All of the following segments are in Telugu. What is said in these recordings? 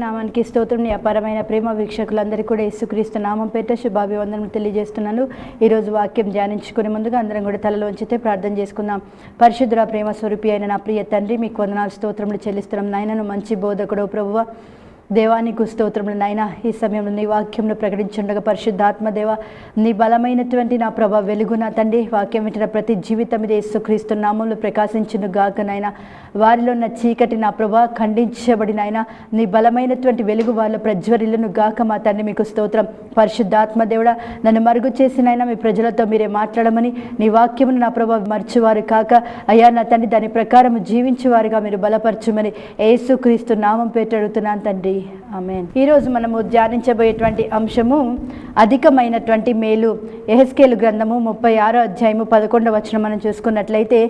నామానికి స్తోత్రం. నీ అపారమైన ప్రేమ వీక్షకులందరికీ కూడా యేసుక్రీస్తు నామం పేరిట శుభాభివందనలు తెలియజేస్తున్నాను. ఈరోజు వాక్యం ధ్యానించుకునే ముందుగా అందరం కూడా తలలో ఉంచితే ప్రార్థన చేసుకుందాం. పరిశుద్ధ ప్రేమ స్వరూపి అయిన నా ప్రియ తండ్రి, మీకు వందనాలు స్తోత్రములు చెల్లిస్తున్నాం. నాయనను మంచి బోధకుడు ప్రభువా, దేవానికి స్తోత్రములు. నాయన ఈ సమయంలో నీ వాక్యంలో ప్రకటించుండగా పరిశుద్ధాత్మ దేవ, నీ బలమైనటువంటి నా ప్రభ వెలుగు నా తండ్రి, వాక్యం వింటున్న ప్రతి జీవితం మీద యేసుక్రీస్తు నామంలో ప్రకాశించును గాక. నాయన వారిలో ఉన్న చీకటి నా ప్రభ ఖండించబడిన ఆయన నీ బలమైనటువంటి వెలుగు వాళ్ళ ప్రజ్వరిల్లును గాక. మా తండ్రి మీకు స్తోత్రం. పరిశుద్ధాత్మ దేవుడా, నన్ను మరుగు చేసినైనా మీ ప్రజలతో మీరే మాట్లాడమని, నీ వాక్యమును నా ప్రభ మర్చువారు కాక అయ్యా నా తండ్రి దాని ప్రకారం జీవించేవారుగా మీరు బలపరచుమని యేసుక్రీస్తు నామం పేరిట అడుగుతున్నాను తండ్రి, ఆమేన్. ఈరోజు మనము ధ్యానించబోయేటువంటి అంశము అధికమైనటువంటి మేలు. యెహెజ్కేలు గ్రంథము 36వ అధ్యాయము 11వ వచనం మనం చూసుకున్నట్లయితే,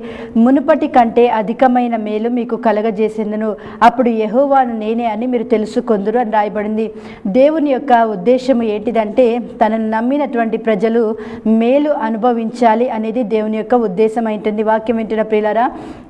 మునుపటి కంటే అధికమైన మేలు మీకు కలగజేసేందును, అప్పుడు యెహోవాను నేనే అని మీరు తెలుసుకొందురు అని రాయబడింది. దేవుని యొక్క ఉద్దేశము ఏంటిదంటే, తనను నమ్మినటువంటి ప్రజలు మేలు అనుభవించాలి అనేది దేవుని యొక్క ఉద్దేశం ఉంటుంది. వాక్యం వింటున్న ప్రియులారా,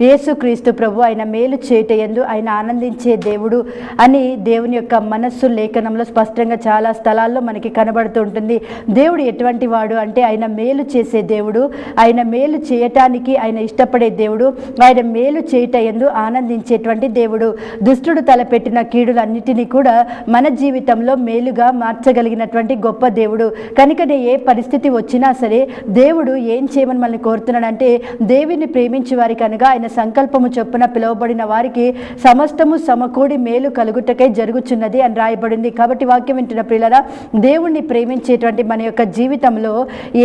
యేసుక్రీస్తు ప్రభు ఆయన మేలు చేయటయందు ఆయన ఆనందించే దేవుడు అని దేవుని యొక్క మనస్సు లేఖనంలో స్పష్టంగా చాలా స్థలాల్లో మనకి కనబడుతూ ఉంటుంది. దేవుడు ఎటువంటి వాడు అంటే, ఆయన మేలు చేసే దేవుడు, ఆయన మేలు చేయటానికి ఆయన ఇష్టపడే దేవుడు, ఆయన మేలు చేయటయందు ఆనందించేటువంటి దేవుడు. దుష్టుడు తలపెట్టిన కీడులన్నిటినీ కూడా మన జీవితంలో మేలుగా మార్చగలిగినటువంటి గొప్ప దేవుడు. కనుకనే ఏ పరిస్థితి వచ్చినా సరే దేవుడు ఏం చేయమని మనల్ని కోరుతున్నాడంటే, దేవుని ప్రేమించే వారికి అనగా ఆయన సంకల్పము చొప్పున పిలువబడిన వారికి సమస్తము సమకూడి మేలు కలుగుటకై జరుగుచున్నది అని రాయబడింది. కాబట్టి వాక్యం వింటున్న ప్రియులారా, దేవుణ్ణి ప్రేమించేటువంటి మన యొక్క జీవితంలో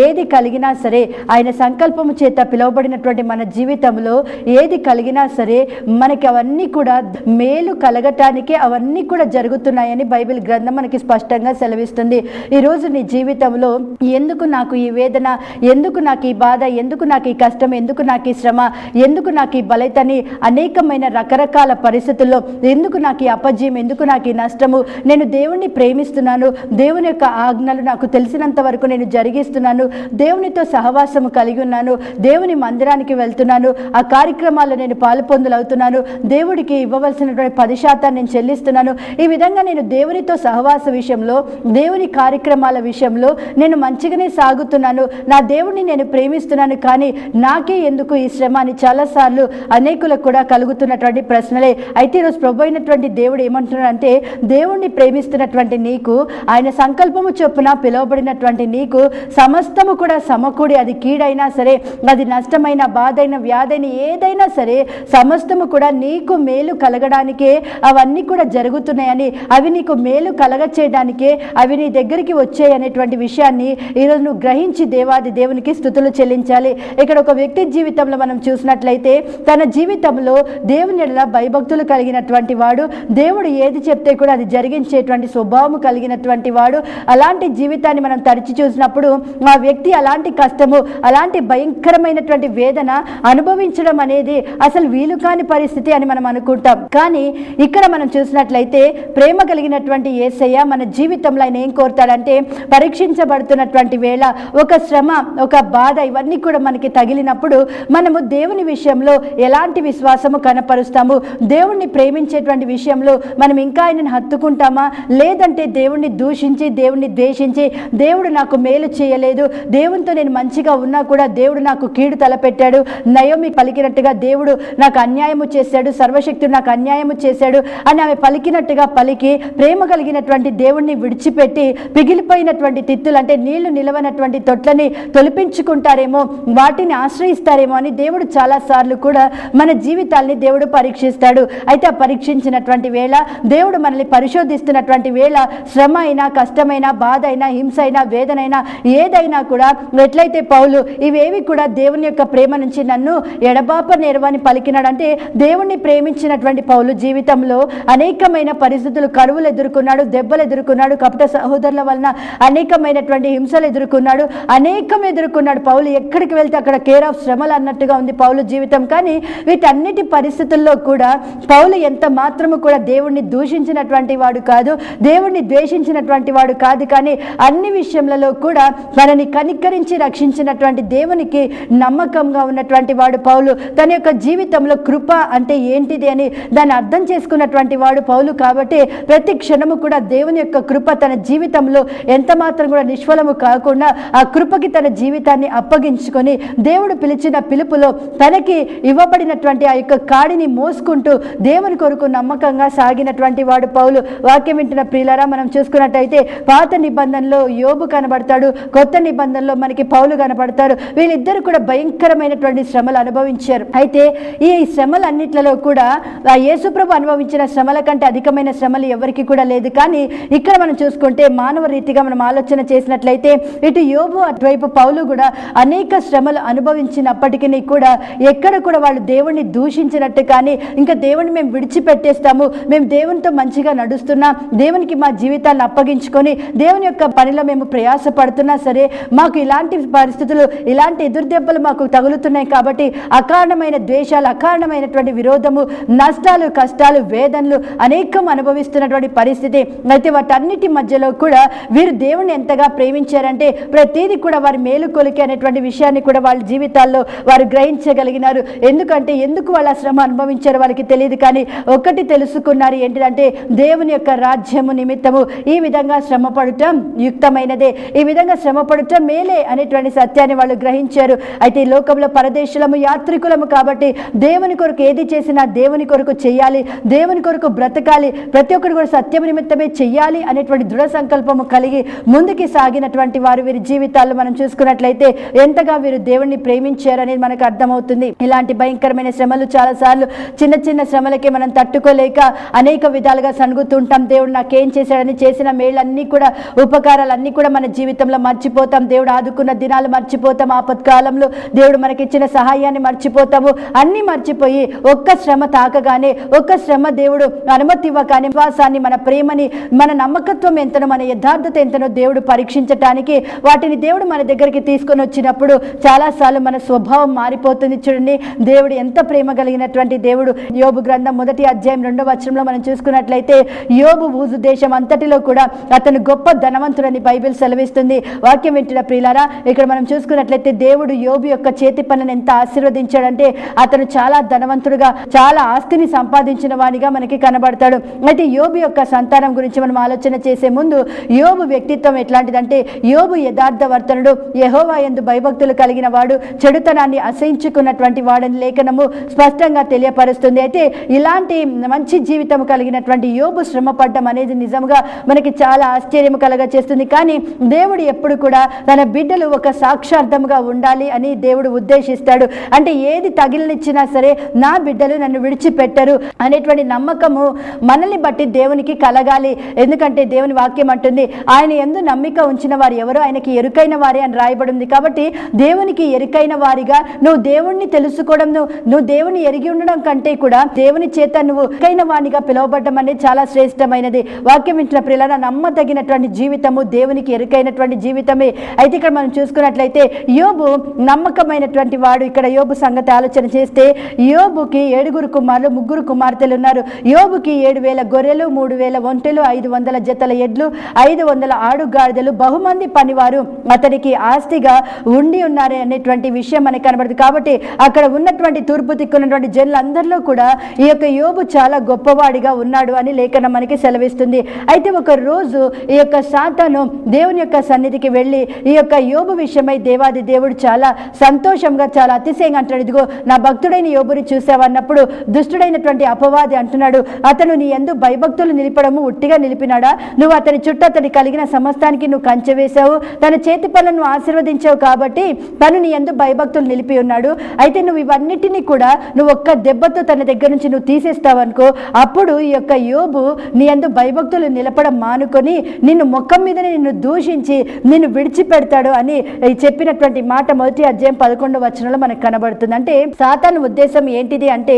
ఏది కలిగినా సరే, ఆయన సంకల్పము చేత పిలువబడినటువంటి మన జీవితంలో ఏది కలిగినా సరే మనకి అవన్నీ కూడా మేలు కలగటానికి అవన్నీ కూడా జరుగుతున్నాయని బైబిల్ గ్రంథం మనకి స్పష్టంగా సెలవిస్తుంది. ఈరోజు నీ జీవితంలో ఎందుకు నాకు ఈ వేదన, ఎందుకు నాకు ఈ బాధ, ఎందుకు నాకు ఈ కష్టం, ఎందుకు నాకు ఈ శ్రమ, ఎందుకు నాకు ఈ బలైతని అనేకమైన రకరకాల పరిస్థితుల్లో ఎందుకు నాకు ఈ అపజయం, ఎందుకు నాకు ఈ నష్టము, నేను దేవుణ్ణి ప్రేమిస్తున్నాను, దేవుని యొక్క ఆజ్ఞలు నాకు తెలిసినంత వరకు నేను జరిగిస్తున్నాను, దేవునితో సహవాసము కలిగి ఉన్నాను, దేవుని మందిరానికి వెళ్తున్నాను, ఆ కార్యక్రమాల్లో నేను పాలుపొందులవుతున్నాను, దేవుడికి ఇవ్వవలసినటువంటి 10% నేను చెల్లిస్తున్నాను. ఈ విధంగా నేను దేవునితో సహవాస విషయంలో, దేవుని కార్యక్రమాల విషయంలో నేను మంచిగానే సాగుతున్నాను, నా దేవుడిని నేను ప్రేమిస్తున్నాను, కానీ నాకే ఎందుకు ఈ శ్రమ అని చాలాసార్లు అనేకులకు కూడా కలుగుతున్నటువంటి ప్రశ్నలే. అయితే ఈరోజు ప్రభు అయినటువంటి దేవుడు ఏమంటున్నాడంటే, దేవుణ్ణి ప్రేమిస్తున్నటువంటి నీకు, ఆయన సంకల్పము చొప్పున పిలువబడినటువంటి నీకు సమస్తము కూడా సమకూడి, అది కీడైనా సరే, అది నష్టమైన, బాధైన, వ్యాధైన ఏదైనా సరే సమస్తము కూడా నీకు మేలు కలగడానికే అవన్నీ కూడా జరుగుతున్నాయని, అవి నీకు మేలు కలగ చేయడానికే అవి నీ దగ్గరికి వచ్చాయి అనేటువంటి విషయాన్ని ఈరోజు నువ్వు గ్రహించి దేవాది దేవునికి స్తుతులు చెల్లించాలి. ఇక్కడ ఒక వ్యక్తి జీవితంలో మనం చూసినట్లయితే, తన జీవితంలో దేవుని ఎడల భయభక్తులు కలిగినటువంటి వాడు, దేవుడు ఏది చెప్తే కూడా అది జరిగించేటువంటి స్వభావం కలిగినటువంటి వాడు. అలాంటి జీవితాన్ని మనం తరిచి చూసినప్పుడు ఆ వ్యక్తి అలాంటి కష్టము, అలాంటి భయంకరమైనటువంటి వేదన అనుభవించడం అనేది అసలు వీలు కాని పరిస్థితి అని మనం అనుకుంటాం. కానీ ఇక్కడ మనం చూసినట్లయితే ప్రేమ కలిగినటువంటి యేసయ్య మన జీవితంలో ఆయన ఏం కోరుతాడంటే, పరీక్షించబడుతున్నటువంటి వేళ ఒక శ్రమ, ఒక బాధ ఇవన్నీ కూడా మనకి తగిలినప్పుడు మనము దేవుని విషయంలో ఎలాంటి విశ్వాసము కనపరుస్తాము, దేవుణ్ణి ప్రేమించేటువంటి విషయంలో మనం ఇంకా ఆయనను హత్తుకుంటామా, లేదంటే దేవుణ్ణి దూషించి, దేవుణ్ణి ద్వేషించి, దేవుడు నాకు మేలు చేయలేదు, దేవునితో నేను మంచిగా ఉన్నా కూడా దేవుడు నాకు కీడు తలపెట్టాడు, నయోమి పలికినట్టుగా దేవుడు నాకు అన్యాయము చేశాడు, సర్వశక్తుడు నాకు అన్యాయము చేశాడు అని ఆమె పలికినట్టుగా పలికి ప్రేమ కలిగినటువంటి దేవుణ్ణి విడిచిపెట్టి పిగిలిపోయినటువంటి తిత్తులు, అంటే నీళ్లు నిలవనటువంటి తొట్లని తొలిపించుకుంటారేమో, వాటిని ఆశ్రయిస్తారేమో అని దేవుడు చాలాసార్లు కూడా మన జీవితాల్ని దేవుడు పరీక్షిస్తాడు. అయితే ఆ పరీక్షించినటువంటి వేళ, దేవుడు మనల్ని పరిశోధిస్తున్నటువంటి వేళ, శ్రమ అయినా, కష్టమైనా, బాధ అయినా, హింస అయినా, వేదనైనా ఏదైనా కూడా, ఎట్లయితే పౌలు ఇవేవి కూడా దేవుని యొక్క ప్రేమ నుంచి నన్ను ఎడబాప నేరవని పలికినాడంటే, దేవుణ్ణి ప్రేమించినటువంటి పౌలు జీవితంలో అనేకమైన పరిస్థితులు, కరువులు ఎదుర్కొన్నాడు, దెబ్బలు ఎదుర్కొన్నాడు, కపట సహోదరుల వలన అనేకమైనటువంటి హింసలు ఎదుర్కొన్నాడు, అనేకం ఎదుర్కొన్నాడు. పౌలు ఎక్కడికి వెళ్తే అక్కడ కేర్ ఆఫ్ శ్రమలు అన్నట్టుగా ఉంది పౌలు జీవితం. కానీ వీటన్నిటి పరిస్థితుల్లో కూడా పౌలు ఎంత మాత్రము కూడా దేవుణ్ణి దూషించి దూషించినటువంటి వాడు కాదు, దేవుణ్ణి ద్వేషించినటువంటి వాడు కాదు. కానీ అన్ని విషయములలో కూడా మనని కనికరించి రక్షించినటువంటి దేవునికి నమ్మకంగా ఉన్నటువంటి వాడు పౌలు. తన యొక్క జీవితంలో కృప అంటే ఏంటిది అని దాన్ని అర్థం చేసుకున్నటువంటి వాడు పౌలు. కాబట్టి ప్రతి క్షణము కూడా దేవుని యొక్క కృప తన జీవితంలో ఎంత మాత్రం కూడా నిష్ఫలము కాకుండా ఆ కృపకి తన జీవితాన్ని అప్పగించుకొని దేవుడు పిలిచిన పిలుపులో తనకి ఇవ్వబడినటువంటి ఆ యొక్క కాడిని మోసుకుంటూ దేవుని కొరకు నమ్మకంగా సాగినటువంటి వాడు పౌలు. వాక్యం వింటున్న ప్రియులారా, మనం చూసుకున్నట్టయితే పాత నిబంధనలో యోబు కనబడతాడు, కొత్త నిబంధనలో మనకి పౌలు కనబడతారు. వీళ్ళిద్దరు కూడా భయంకరమైనటువంటి శ్రమలు అనుభవించారు. అయితే ఈ శ్రమలన్నిట్లలో కూడా ఆ యేసుప్రభు అనుభవించిన శ్రమల కంటే అధికమైన శ్రమలు ఎవరికి కూడా లేదు. కానీ ఇక్కడ మనం చూసుకుంటే మానవ రీతిగా మనం ఆలోచన చేసినట్లయితే ఇటు యోబు అటువైపు పౌలు కూడా అనేక శ్రమలు అనుభవించినప్పటికీ కూడా ఎక్కడ కూడా వాళ్ళు దేవుణ్ణి దూషించినట్టు కానీ ఇంకా దేవుణ్ణి మేము విడిచిపెట్టేస్తాము, మేము దేవునితో మంచిగా నడుస్తున్నాం, దేవునికి మా జీవితాలను అప్పగించుకొని దేవుని యొక్క పనిలో మేము ప్రయాసపడుతున్నా సరే మాకు ఇలాంటి పరిస్థితులు, ఇలాంటి ఎదురుదెబ్బలు మాకు తగులుతున్నాయి. కాబట్టి అకారణమైన ద్వేషాలు, అకారణమైనటువంటి విరోధము, నష్టాలు, కష్టాలు, వేదనలు అనేకం అనుభవిస్తున్నటువంటి పరిస్థితి. అయితే వాటన్నిటి మధ్యలో కూడా వీరు దేవుణ్ణి ఎంతగా ప్రేమించారంటే ప్రతిదీ కూడా వారి మేలు కొలికి అనేటువంటి విషయాన్ని కూడా వాళ్ళ జీవితాల్లో వారు గ్రహించగలిగినారు. ఎందుకంటే ఎందుకు వాళ్ళ శ్రమ అనుభవించారో వాళ్ళకి తెలియదు. కానీ ఒక్కటి తెలుసుకున్నారు, ఏంటిదంటే దేవుని యొక్క రాజ్యము నిమిత్తము ఈ విధంగా శ్రమ పడటం యుక్తమైనదే, ఈ విధంగా శ్రమ పడటం మేలే అనేటువంటి సత్యాన్ని వాళ్ళు గ్రహించారు. అయితే ఈ లోకంలో పరదేశులము, యాత్రికులము కాబట్టి దేవుని కొరకు ఏది చేసినా దేవుని కొరకు చెయ్యాలి, దేవుని కొరకు బ్రతకాలి, ప్రతి ఒక్కరు కూడా సత్యం నిమిత్తమే చెయ్యాలి అనేటువంటి దృఢ సంకల్పము కలిగి ముందుకి సాగినటువంటి వారు వీరి జీవితాల్లో మనం చూసుకున్నట్లయితే ఎంతగా వీరు దేవుణ్ణి ప్రేమించారనేది మనకు అర్థమవుతుంది. ఇలాంటి భయంకరమైన శ్రమలు చాలాసార్లు చిన్న చిన్న శ్రమలకి మనం తట్టుకోలేక అనేక విధాలుగా సనుగుతుంటాం. దేవుడు నాకేం చేశాడని, చేసిన మేళ్ళన్నీ కూడా, ఉపకారాలన్నీ కూడా మన జీవితంలో మర్చిపోతాం. దేవుడు ఆదుకున్న దినాలు మర్చిపోతాం, ఆపత్కాలంలో దేవుడు మనకిచ్చిన సహాయాన్ని మర్చిపోతాము. అన్ని మర్చిపోయి ఒక్క శ్రమ తాకగానే, ఒక్క శ్రమ దేవుడు అనుమతి ఇవ్వగానే విశ్వాసాన్ని, మన ప్రేమని, మన నమ్మకత్వం ఎంతనో, మన యథార్థత ఎంతనో దేవుడు పరీక్షించటానికి వాటిని దేవుడు మన దగ్గరికి తీసుకొని వచ్చినప్పుడు చాలాసార్లు మన స్వభావం మారిపోతుంది. చూడండి, దేవుడు ఎంత ప్రేమ కలిగినటువంటి దేవుడు. యోబు గ్రంథం 1వ అధ్యాయం 2వ వచనంలో మనం చూసుకున్నట్లయితే యోబు ఊజు దేశం అంతటిలో కూడా అతను గొప్ప ధనవంతుడని బైబిల్ సెలవిస్తుంది. వాక్యం వింటున్న ప్రియులారా, ఇక్కడ మనం చూసుకున్నట్లయితే దేవుడు యోబు యొక్క చేతి పనులను ఎంత ఆశీర్వదించాడంటే అతను చాలా ధనవంతుడుగా, చాలా ఆస్తిని సంపాదించిన వానిగా మనకి కనబడతాడు. అయితే యోబు యొక్క సంతానం గురించి మనం ఆలోచన చేసే ముందు యోబు వ్యక్తిత్వం ఎట్లాంటిదంటే యోబు యథార్థవర్తనుడు, యెహోవా యందు భయభక్తులు కలిగిన వాడు, చెడుతనాన్ని అసహించుకున్నటువంటి వాడని లేఖనము స్పష్టంగా తెలియపరుస్తుంది. అయితే ఇలాంటి మంచి జీవితం కలిగినటువంటి యోబు శ్రమ పడ్డం అనేది నిజంగా మనకి చాలా ఆశ్చర్యం కలగ చేస్తుంది. కానీ దేవుడు ఎప్పుడు కూడా తన బిడ్డలు ఒక సాక్షార్థముగా ఉండాలి అని దేవుడు ఉద్దేశిస్తాడు. అంటే ఏది తగిలినిచ్చినా సరే నా బిడ్డలు నన్ను విడిచిపెట్టరు అనేటువంటి నమ్మకము మనల్ని బట్టి దేవునికి కలగాలి. ఎందుకంటే దేవుని వాక్యం అంటుంది, ఆయన యందు నమ్మిక ఉంచిన వారు ఎవరో ఆయనకి ఎరుకైన వారే అని రాయబడింది. కాబట్టి దేవునికి ఎరుకైన వారిగా నువ్వు దేవుణ్ణి తెలుసుకోవడం, నువ్వు దేవుని ఎరిగి ఉండడం కంటే కూడా దేవుని చేత నువ్వు ఎరుకైన వానిగా పిలువబడడం అనేది చాలా శ్రేష్టమైనది. వాక్యం వింటున్న ప్రియులారా, నమ్మదగినటువంటి జీవితము దేవునికి ఎరుకైనటువంటి జీవితమే. అయితే ఇక్కడ మనం చూసుకున్నట్లయితే యోబు నమ్మకమైనటువంటి వాడు. ఇక్కడ యోబు సంగతి ఆలోచన చేస్తే యోబుకి 7 కుమారులు, 3 కుమార్తెలు ఉన్నారు. యోబుకి 7,000 గొర్రెలు, 3,000 ఒంటెలు, 500 జతల ఎడ్లు, 500 ఆడుగాడిదలు, బహుమంది పనివారు అతనికి ఆస్తిగా ఉండి ఉన్నారు అనేటువంటి విషయం మనకి కనబడుతుంది. కాబట్టి అక్కడ ఉన్నటువంటి తూర్పు దిక్కున్నటువంటి జనులందరిలో కూడా ఈ యొక్క యోబు చాలా గొప్పవాడిగా ఉన్నాడు అని లేఖనం మనకి సెలవిస్తుంది. అయితే ఒక రోజు ఈ యొక్క సాతాను దేవుని యొక్క సన్నిధికి వెళ్ళి ఈ యొక్క యోబు విషయమై దేవాది దేవుడు చాలా సంతోషంగా, చాలా అతిశయంగా అంటాడు, ఇదిగో నా భక్తుడైన యోబుని చూసావన్నప్పుడు దుష్టుడైనటువంటి అపవాది అంటున్నాడు, అతను నీ యందు భయభక్తులు నిలిపడము ఉట్టిగా నిలిపినాడా? నువ్వు అతని చుట్టూ అతని కలిగిన సమస్తానికి నువ్వు కంచె వేశావు, తన చేతి పనులను ఆశీర్వదించావు కాబట్టి తను నీ యందు భయభక్తులు నిలిపి ఉన్నాడు. అయితే నువ్వు ఇవన్నిటినీ కూడా నువ్వు ఒక్క దెబ్బతో తన దగ్గర నుంచి నువ్వు తీసేస్తావు అనుకో, అప్పుడు ఈ యొక్క యోబు నీ యందు భయభక్తులు నిలపడం మానుకొని నిన్ను ముఖం మీదనే నిన్ను దూషించి నిన్ను విడిచిపెడతాడు అని చెప్పినటువంటి మాట 1వ అధ్యాయం 11వ వచనంలో మనకు కనబడుతుంది. అంటే సాతాను ఉద్దేశం ఏంటిది అంటే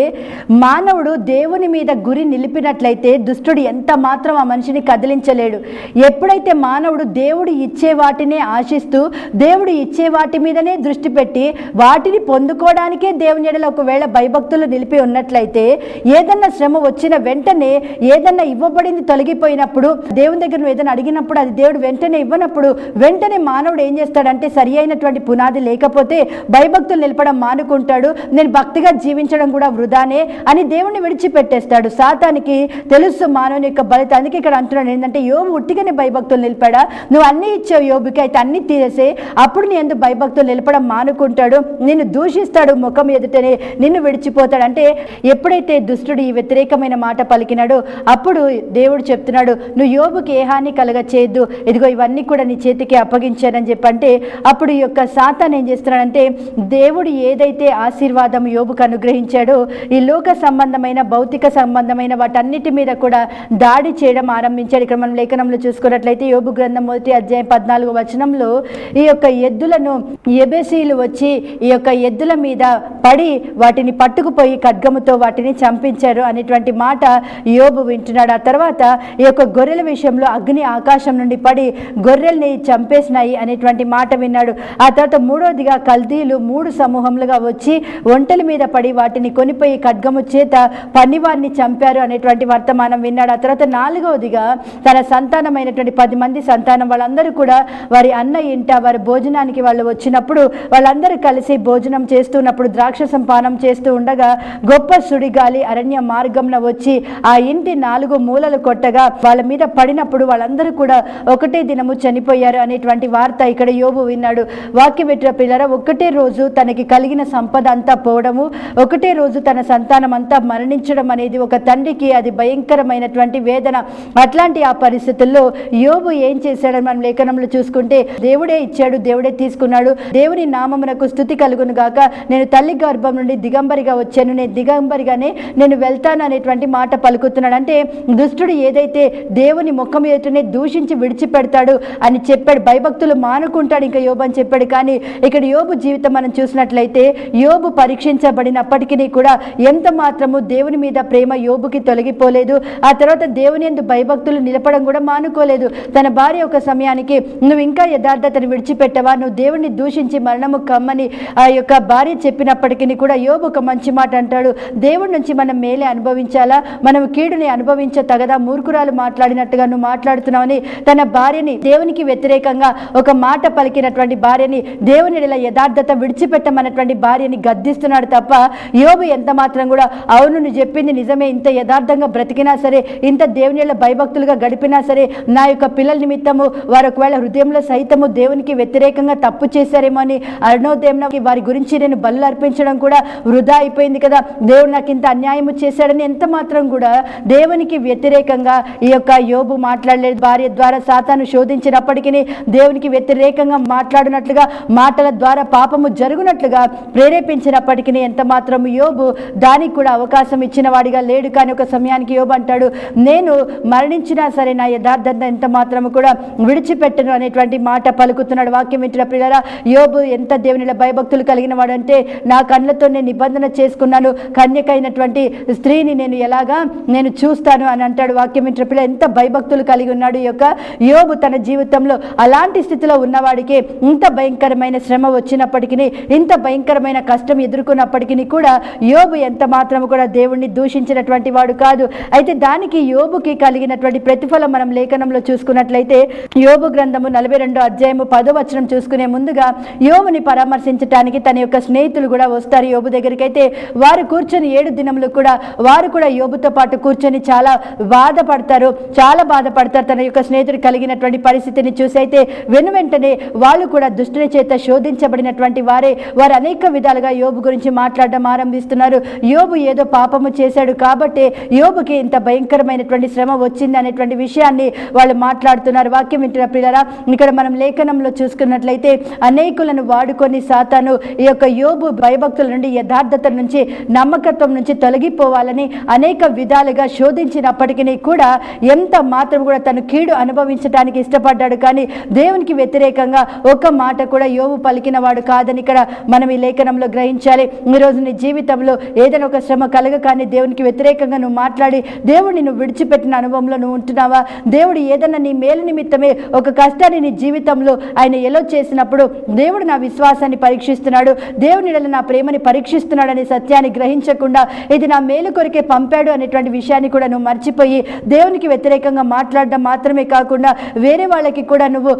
మానవుడు దేవుని మీద గురి నిలిపినట్లయితే దుష్టుడు ఎంత మాత్రం ఆ మనిషిని కదిలించలేడు. ఎప్పుడైతే మానవుడు దేవుడు ఇచ్చే వాటినే ఆశిస్తూ దేవుడు ఇచ్చే వాటి మీదనే దృష్టి పెట్టి వాటిని పొందుకోవడానికే దేవుని ఎడల ఒకవేళ భయభక్తులు నిలిపి ఉన్నట్లయితే ఏదన్నా శ్రమ వచ్చిన వెంటనే ఏదన్నా ఇవ్వబడింది తొలగిపోయినప్పుడు, దేవుని దగ్గర నువ్వు ఏదైనా అడిగినప్పుడు అది దేవుడు వెంటనే ఇవ్వనప్పుడు వెంటనే మానవుడు ఏం చేస్తాడంటే, సరి అయినటువంటి పునాది లేకపోతే భయభక్తులు నిలపడం మానుకుంటాడు. నేను భక్తిగా జీవించడం కూడా వృధానే అని దేవుణ్ణి విడిచిపెట్టేస్తాడు. సాతానికి తెలుసు మానవుని యొక్క బలిత. అందుకే ఇక్కడ అంటున్నాడు ఏంటంటే, యోబు ఉట్టిగానే భయభక్తులు నిలిపాడా? నువ్వు అన్ని ఇచ్చావు యోబుకి, అయితే అన్ని తీసేసే, అప్పుడు నీ ఎందుకు భయభక్తులు నిలపడం మానుకుంటాడు, నిన్ను దూషిస్తాడు, ముఖం ఎదుటనే నిన్ను విడిచిపోతాడు. అంటే ఎప్పుడైతే దుష్టుడు ఈ వ్యతిరేకమైన మాట పలికినాడో అప్పుడు దేవుడు చెప్తున్నాడు, నువ్వు యోబుకి ఏ హాని కలగ చేయొద్దు, ఇదిగో ఇవన్నీ కూడా నీ చేతికి అప్పగించానని చెప్పంటే, అప్పుడు ఈ యొక్క సాతాను ఏం చేస్తున్నాడంటే, దేవుడు ఏదైతే ఆశీర్వాదం యోబుకు అనుగ్రహించాడో ఈ లోక సంబంధమైన భౌతిక సంబంధమైన వాటన్నిటి మీద కూడా దాడి చేయడం ఆరంభించాడు. ఇక్కడ మనం లేఖనంలో చూసుకున్నట్లయితే యోబు గ్రంథం 1వ అధ్యాయం 14వ వచనంలో ఈ యొక్క ఎద్దులను ఎబెసీలు వచ్చి ఈ యొక్క ఎద్దుల మీద పడి వాటిని పట్టుకుపోయి ఖడ్గముతో వాటిని చంపించారు అనేటువంటి మాట యోబు వింటున్నాడు. ఆ తర్వాత ఈ యొక్క గొర్రెల విషయంలో అగ్ని ఆకాశం నుండి పడి గొర్రెల్ని చంపేసినాయి అనేటువంటి మాట విన్నాడు. ఆ తర్వాత మూడోదిగా కల్దీలు 3 సమూహములుగా వచ్చి ఒంటెల మీద పడి వాటిని కొనిపోయి ఖడ్గము చేత పన్నివారిని చంపారు అనేటువంటి వర్తమానం విన్నాడు. ఆ తర్వాత 4వదిగా తన సంతానమైనటువంటి 10 మంది సంతానం వాళ్ళందరూ కూడా వారి అన్న ఇంట వారి భోజనానికి వాళ్ళు వచ్చినప్పుడు వాళ్ళందరూ కలిసి భోజనం చేస్తున్నప్పుడు ద్రాక్షసం పానం చేస్తూ ఉండగా గొప్ప సుడిగాలి అరణ్య మార్గంలో వచ్చి ఆ ఇంటి 4 మూలలు కొట్టగా వాళ్ళ మీద పడినప్పుడు వాళ్ళందరూ కూడా ఒకటే దినము చనిపోయారు అనేటువంటి వార్త ఇక్కడ యోబు విన్నాడు. వాక్య పెట్టిన పిల్లరా, ఒకటే రోజు తనకి కలిగిన సంపద అంతా పోవడము, ఒకటే రోజు తన సంతానం అంతా మరణించడం అనేది ఒక తండ్రికి అది భయంకరమైనటువంటి వేదన. అట్లాంటి ఆ పరిస్థితుల్లో యోబు ఏం చేశాడని మనం లేఖనంలో చూసుకుంటే, దేవుడే ఇచ్చాడు, దేవుడే తీసుకున్నాడు, దేవుని నామమునకు స్తుతి కలుగును గాక, నేను తల్లి గర్భం నుండి దిగంబరిగా వచ్చాను, నేను దిగంబరిగానే నేను వెళ్తాను అనేటువంటి మాట పలుకుతున్నాడు. అంటే దుష్టుడు ఏదైతే దేవుని ముఖం ఎదుటనే దూషించి విడిచిపెడతాడు అని చెప్పాడు, భయభక్తులు మానుకుంటాడు ఇంకా యోబు అని చెప్పాడు. కానీ ఇక్కడ యోబు జీవితం మనం చూసినట్లయితే యోబు పరీక్షించబడినప్పటికీ కూడా ఎంత మాత్రము దేవుని మీద ప్రేమ యోబుకి తొలగిపోలేదు. ఆ తర్వాత దేవుని యందు భయభక్తులు నిలపడం కూడా మానుకోలేదు. తన భార్య ఒక సమయానికి, నువ్వు ఇంకా యథార్థతను విడిచిపెట్టవా, నువ్వు దేవుని దూషించి మరణము కమ్మని ఆ యొక్క భార్య చెప్పినప్పటికీ కూడా యోబు ఒక మంచి మాట అంటాడు, దేవుడి నుంచి మనం మేలే అనుభవించాలా, మనం కీడుని అనుభవించతగదా, మూర్ఖురాలు మాట్లాడినట్టుగా నువ్వు మాట్లాడుతున్నావని తన భార్యని, దేవునికి వ్యతిరేకంగా ఒక మాట పలికినటువంటి భార్యని, దేవుని యథార్థత విడిచిపెట్టమన్నటువంటి భార్యని గద్దిస్తున్నాడు తప్ప యోబు ఎంత మాత్రం కూడా అవును నువ్వు చెప్పింది నిజమే, ఇంత యథార్థంగా బ్రతికినా సరే, ఇంత దేవుని భయభక్తులుగా గడిపినా సరే, నా యొక్క పిల్లల నిమిత్తము వారు ఒకవేళ హృదయంలో సైతము దేవునికి వ్యతిరేకంగా తప్పు చేశారేమో అని అరుణోదయంలో వారి గురించి నేను బలు అర్పించడం కూడా వృధా అయిపోయింది కదా, దేవుడు నాకు ఇంత అన్యాయము చేశాడని ఎంత మాత్రం కూడా దేవునికి వ్యతిరేకంగా ఈ యొక్క యోబు మాట్లాడలేదు. భార్య ద్వారా సాతాను శోధించినప్పటికీ దేవునికి వ్యతిరేకంగా మాట్లాడినట్లుగా, మాటల ద్వారా పాపము జరుగునట్లుగా ప్రేరేపించినప్పటికీ ఎంత మాత్రం యోబు దానికి కూడా అవకాశం ఇచ్చిన వాడిగా లేడు. కానీ ఒక సమయానికి యోబు అంటాడు, నేను మరణించినా సరే నా యథార్థత ఎంత మాత్రము కూడా విడిచిపెట్టను అనేటువంటి మాట పలుకుతున్నాడు. వాక్యం వింటున్న పిల్లరా, యోబు ఎంత దేవునిలో భయభక్తులు కలిగిన వాడంటే, నా కళ్ళతో నేను నిబంధన చేసుకున్నాను, కన్యకైనటువంటి స్త్రీని నేను ఎలాగా నేను చూస్తాను అని అంటాడు. వాక్యం వింటున్న పిల్ల ఎంత భయభక్తులు కలిగి ఉన్నాడు ఈ యొక్క యోబు తన జీవితంలో. అలాంటి స్థితిలో ఉన్నవాడికి ఇంత భయంకరమైన శ్రమ వచ్చినప్పటికీ, ఇంత భయంకరమైన కష్టం ఎదుర్కొన్నప్పటికీ కూడా యోబు ఎంత మాత్రం కూడా దేవుణ్ణి దూషించినటువంటి వాడు కాదు. అయితే దానికి యోబుకి కలిగినటువంటి ప్రతిఫలం మనం లేఖనంలో చూసుకున్నట్లయితే, యోబు గ్రంథము 42వ అధ్యాయము 10వ వచనం చూసుకునే ముందుగా యోబుని పరామర్శించడానికి తన యొక్క స్నేహితులు కూడా వస్తారు యోబు దగ్గరికి. అయితే వారు కూర్చొని 7 దినములు కూడా వారు కూడా యోబుతో పాటు కూర్చొని చాలా బాధపడతారు. తన యొక్క స్నేహితుడు కలిగినటువంటి పరిస్థితిని చూసి అయితే వెంటనే వాళ్ళు కూడా దుష్టుని చేత శోధించబడినటువంటి వారు అనేక విధాలుగా యోబు గురించి మాట్లాడడం ఆరంభిస్తున్నారు. యోబు ఏదో పాపము చేశాడు కాబట్టి యోబుకి ఇంత భయంకరమైనటువంటి శ్రమ వచ్చింది అనేటువంటి విషయాన్ని వాళ్ళు మాట్లాడుతున్నారు. వాక్యం వింటున్న పిల్లరా, ఇక్కడ మనం లేఖనంలో చూసుకున్నట్లయితే అనేకులను వాడుకొని సాతాను ఈ యొక్క యోబు భయభక్తుల నుండి, యథార్థత నుంచి, నమ్మకత్వం నుంచి తొలగిపోవాలని అనేక విధాలుగా శోధించినప్పటికీ కూడా ఎంత మాత్రం కూడా తను కీడు అనుభవించడానికి ఇష్టపడ్డాడు. కానీ దేవునికి వ్యతిరేకంగా ఒక మాట కూడా యోబు పలికిన వాడు కాదని ఇక్కడ మనం ఈ లేఖనంలో గ్రహించాలి. ఈరోజు నీ జీవితంలో ఏదైనా ఒక శ్రమ కలగకాని దేవునికి వ్యతిరేకంగా నువ్వు మాట్లాడి దేవుడిని నువ్వు విడిచిపెట్టిన అనుభవంలో నువ్వు ఉంటున్నావా? దేవుడు ఏదైనా నీ మేలు నిమిత్తమే ఒక కష్టాన్ని నీ జీవితంలో ఆయన ఎలో చేసినప్పుడు దేవుడు నా విశ్వాసాన్ని పరీక్షిస్తున్నాడు, దేవుని నా ప్రేమని పరీక్షిస్తున్నాడు అనే సత్యాన్ని గ్రహించకుండా ఇది నా మేలు కొరికే పంపాడు అనేటువంటి విషయాన్ని విషయాన్ని కూడా నువ్వు మర్చిపోయి దేవునికి వ్యతిరేకంగా మాట్లాడడం మాత్రమే కాకుండా వేరే వాళ్ళకి కూడా నువ్వు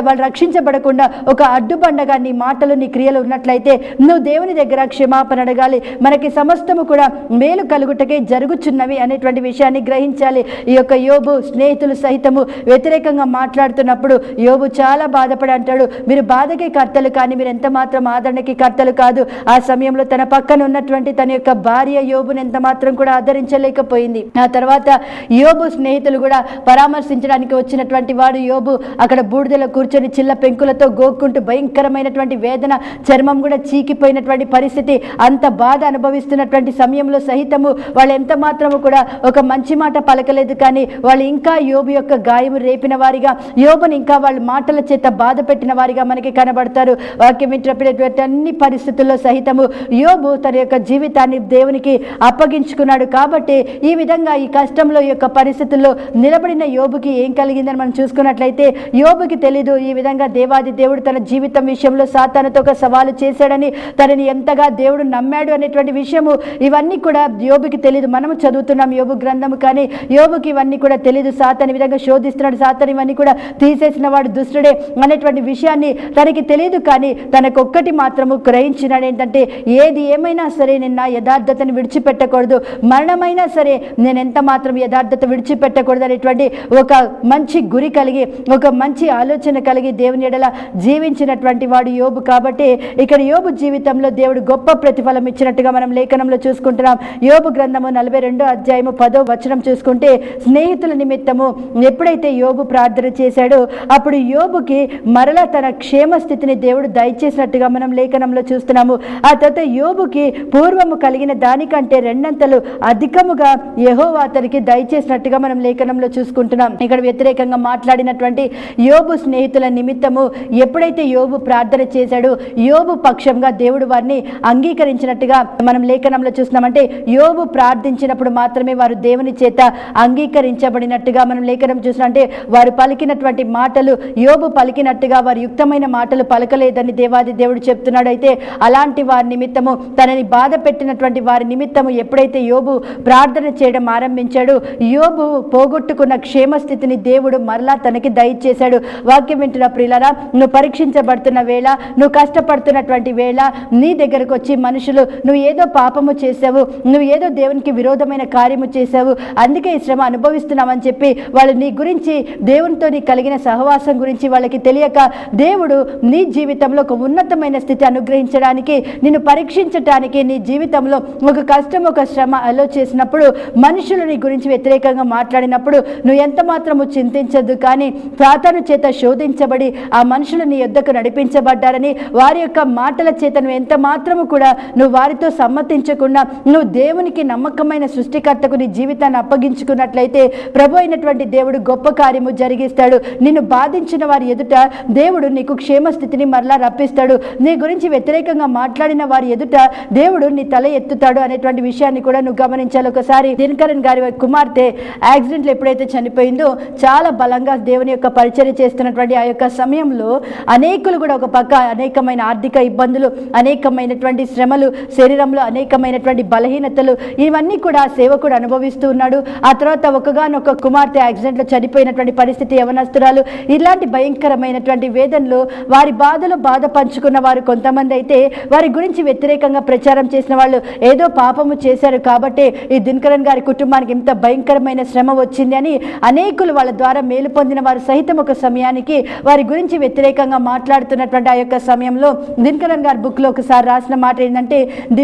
వాళ్ళు రక్షించబడకుండా ఒక అడ్డుబండగా నీ మాటలు నీ క్రియలు ఉన్నట్లయితే నువ్వు దేవుని దగ్గర క్షమాపణ అడగాలి. మనకి సమస్తము కూడా మేలు కలుగుటకే జరుగుచున్నవి అనేటువంటి విషయాన్ని గ్రహించాలి. ఈ యొక్క యోబు స్నేహితులు సహితము వ్యతిరేకంగా మాట్లాడుతున్నప్పుడు యోబు చాలా బాధపడి అంటాడు, మీరు బాధకే కర్తలు కానీ మీరు ఎంత మాత్రం ఆదరణకి కర్తలు కాదు. ఆ సమయంలో తన పక్కన ఉన్నటువంటి తన యొక్క భార్య యోబుని ఎంత మాత్రం కూడా ఆదరించలేకపోయింది. ఆ తర్వాత యోబు స్నేహితులు కూడా పరామర్శించడానికి వచ్చినటువంటి వాడు యోబు అక్కడ బూడిదలో కూర్చొని చిల్ల పెంకులతో గోక్కుంటూ భయంకరమైనటువంటి వేదన, చర్మం కూడా చీకిపోయినటువంటి పరిస్థితి, అంత బాధ అనుభవిస్తున్నటువంటి సమయంలో సహితము వాళ్ళు ఎంత మాత్రము కూడా ఒక మంచి మాట పలకలేదు. కానీ వాళ్ళు ఇంకా యోబు యొక్క గాయము రేపిన వారిగా, యోబుని ఇంకా వాళ్ళ మాటల చేత బాధ పెట్టిన వారిగా మనకి కనబడతారు. వాక్యం వింటున్నటువంటి అన్ని పరిస్థితుల్లో సహితము యోబు తన యొక్క జీవితాన్ని దేవునికి అప్పగించుకున్నాడు. కాబట్టి ఈ విధంగా ఈ కష్టంలో ఈ యొక్క పరిస్థితుల్లో నిలబడిన యోబుకి ఏం కలిగిందని మనం చూసుకున్నట్లయితే యోబుకి తెలీదు ఈ విధంగా దేవాది దేవుడు తన జీవితం విషయంలో సాతానుతో ఒక సవాలు చేశాడని, తనని ఎంతగా దేవుడు నమ్మాడు అనేటువంటి విషయము ఇవన్నీ కూడా యోబుకి తెలీదు. మనము చదువుతున్నాం యోబు గ్రంథము, కానీ యోబుకి ఇవన్నీ కూడా తెలీదు. సాతాను విధంగా శోధిస్తున్నాడు, సాతాను ఇవన్నీ కూడా తీసేసిన వాడు దుష్టుడే అనేటువంటి విషయాన్ని తనకి తెలియదు. కానీ తనకొక్కటి మాత్రము గ్రహించినాడు, ఏంటంటే ఏది ఏమైనా సరే నేను నా యథార్థతను విడిచిపెట్టకూడదు, మరణమైనా సరే నేను ఎంత మాత్రం యథార్థత విడిచిపెట్టకూడదు అనేటువంటి ఒక మంచి గురి కలిగి, ఒక మంచి ఆలోచన కలిగి దేవుని ఎడల జీవించినటువంటి వాడు యోబు. కాబట్టి ఇక్కడ యోబు జీవితంలో దేవుడు గొప్ప ప్రతిఫలం ఇచ్చినట్టుగా మనం లేఖనంలో చూసుకుంటున్నాం. యోబు గ్రంథము 42వ అధ్యాయము 10వ వచనం చూసుకుంటే, స్నేహితుల నిమిత్తము ఎప్పుడైతే యోబు ప్రార్థన చేశాడో అప్పుడు యోబుకి మరలా తన క్షేమ స్థితిని దేవుడు దయచేసినట్టుగా మనం లేఖనంలో చూస్తున్నాము. ఆ తర్వాత యోబుకి పూర్వము కలిగిన దానికంటే రెండంతలు అధికముగా యెహోవా అతనికి దయచేసినట్టుగా మనం లేఖనంలో చూసుకుంటున్నాం. ఇక్కడ వ్యతిరేకంగా మాట్లాడినటువంటి యోబు స్నేహితుల నిమిత్తము ఎప్పుడైతే యోబు ప్రార్థన చేశాడో యోబు పక్షంగా దేవుడు వారిని అంగీకరించినట్టుగా మనం లేఖనంలో చూస్తున్నామంటే యోబు ప్రార్థించినప్పుడు మాత్రమే వారు దేవుని చేత అంగీకరించబడినట్టుగా మనం లేఖనం చూస్తున్నాం. అంటే వారు పలికినటువంటి మాటలు యోబు పలికినట్టుగా వారు యుక్తమైన మాటలు పలకలేదని దేవాది దేవుడు చెప్తున్నాడు. అయితే అలాంటి వారి నిమిత్తము, తనని బాధ పెట్టినటువంటి వారి నిమిత్తము ఎప్పుడైతే యోబు ప్రార్థన చేయడం ఆరంభించాడు, యోబు పోగొట్టుకున్న క్షేమస్థితిని దేవుడు మరలా తనకి దయచేశాడు. వాక్యం వింటున్న ప్రియులారా, నువ్వు పరీక్షించబడుతున్న వేళ, నువ్వు కష్టపడుతున్నటువంటి వేళ నీ దగ్గరకు వచ్చి మనుషులు నువ్వు ఏదో పాపము చేసావు, నువ్వు ఏదో దేవునికి విరోధమైన కార్యము చేసావు, అందుకే ఈ శ్రమ అనుభవిస్తున్నావని చెప్పి వాళ్ళు నీ గురించి, దేవునితో నీ కలిగిన సహవాసం గురించి వాళ్ళకి తెలియక దేవుడు నీ జీవితంలో ఒక ఉన్నతమైన స్థితి అనుగ్రహించడానికి, నిన్ను పరీక్షించడానికి, నీ జీవితంలో ఒక కష్టం ఒక శ్రమ అలో చేసినప్పుడు మనుషులు నీ గురించి వ్యతిరేకంగా మాట్లాడినప్పుడు నువ్వు ఎంత మాత్రము చింతించద్దు. కానీ సాతాను చేత శోధించబడి ఆ మనుషులు నీ యొద్దకు నడిపించబడ్డారని, వారి యొక్క మాటల చేత నువ్వు ఎంత మాత్రము కూడా నువ్వు వారితో సమ్మతించకుండా నువ్వు దేవునికి నమ్మకమైన సృష్టికర్తకు నీ జీవితాన్ని అప్పగించుకున్నట్లయితే ప్రభు అయినటువంటి దేవుడు గొప్ప కార్యము జరిగిస్తాడు. నిన్ను బాధించిన వారి ఎదుట దేవుడు నీకు క్షేమస్థితిని మరలా రప్పిస్తాడు. నీ గురించి వ్యతిరేకంగా మాట్లాడిన వారి ఎదుట దేవుడు నీ తల ఎత్తుతాడు అనేటువంటి విషయాన్ని కూడా నువ్వు గమనించాలి. ఒకసారి దినకరన్ గారి కుమార్తె యాక్సిడెంట్లో ఎప్పుడైతే చనిపోయిందో చాలా బలంగా దేవుని యొక్క పరిచర్య చేస్తున్నటువంటి ఆ యొక్క సమయంలో అనేకులు కూడా ఒక పక్క అనేకమైన ఆర్థిక ఇబ్బందులు, అనేకమైనటువంటి శ్రమలు, శరీరంలో అనేకమైనటువంటి బలహీనతలు, ఇవన్నీ కూడా సేవకుడు అనుభవిస్తూ ఉన్నాడు. ఆ తర్వాత ఒకగానొక కుమార్తె యాక్సిడెంట్లో చనిపోయినటువంటి పరిస్థితి, యవనస్తురాలు, ఇలాంటి భయంకరమైనటువంటి వేదనలు, వారి బాధలు బాధ పంచుకున్న వారు కొంతమంది అయితే వారి గురించి వ్యతిరేకంగా ప్రచారం చేసిన వాళ్ళు ఏదో పాపము చేశారు కాబట్టి ఈ దినకరన్ గారి కుటుంబానికి ఇంత భయంకరమైన శ్రమ వచ్చింది అని అనేకులు వాళ్ళ ద్వారా మేలు పొందిన వారు సహితం ఒక సమయానికి వారి గురించి వ్యతిరేకంగా మాట్లాడుతున్నటువంటి ఆ యొక్క సమయంలో దినకరన్ గారి బుక్లో ఒకసారి రాసిన మాట ఏంటంటే,